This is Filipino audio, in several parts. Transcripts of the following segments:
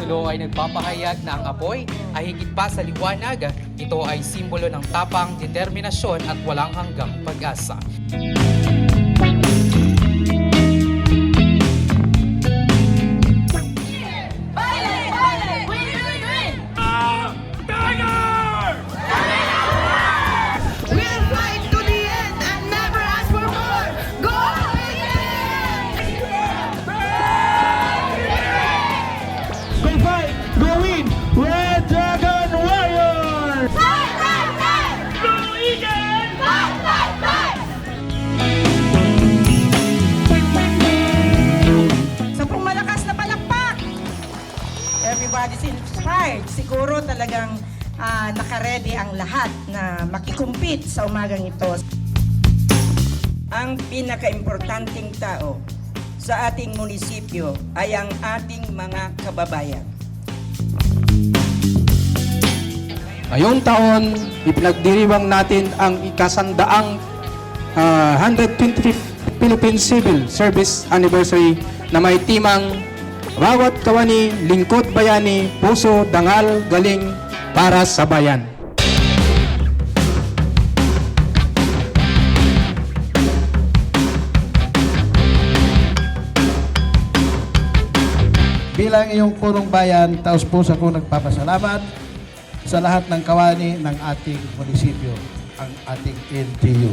ulo ay nagpapahayag na ang apoy ay higit pa sa liwanag. Ito ay simbolo ng tapang, determinasyon at walang hanggang pag-asa. Everybody's inspired. Siguro talagang nakaredy ang lahat na makikumpit sa umagang ito. Ang pinaka-importanting tao sa ating munisipyo ay ang ating mga kababayan. Ngayong taon, ipinagdiriwang natin ang ikasandaang 125th Philippine Civil Service Anniversary na may timang bawat kawani, lingkod bayani, puso, dangal, galing para sa bayan. Bilang iyong punong bayan, taos-puso ako nagpapasalamat sa lahat ng kawani ng ating munisipyo, ang ating LGU.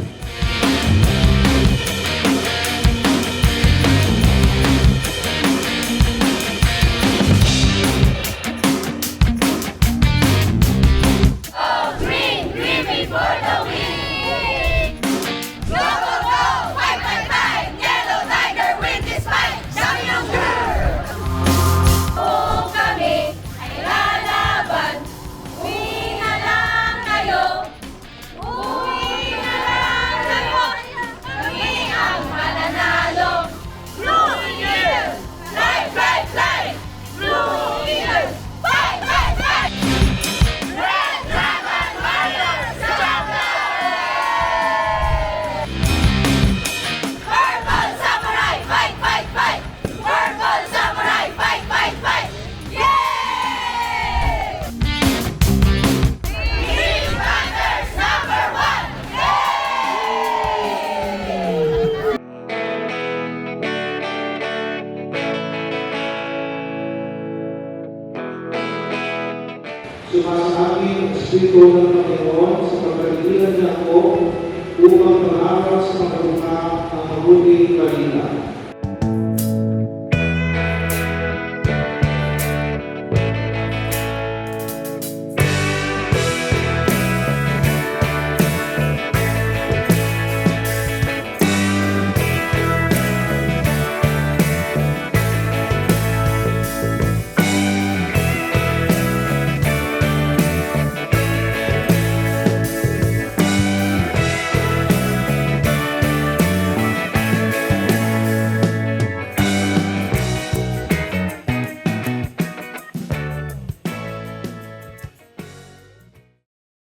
Sumasabi ang Espiritu ng Panginoon sa pagkalilan niya ako upang mag-aral sa mga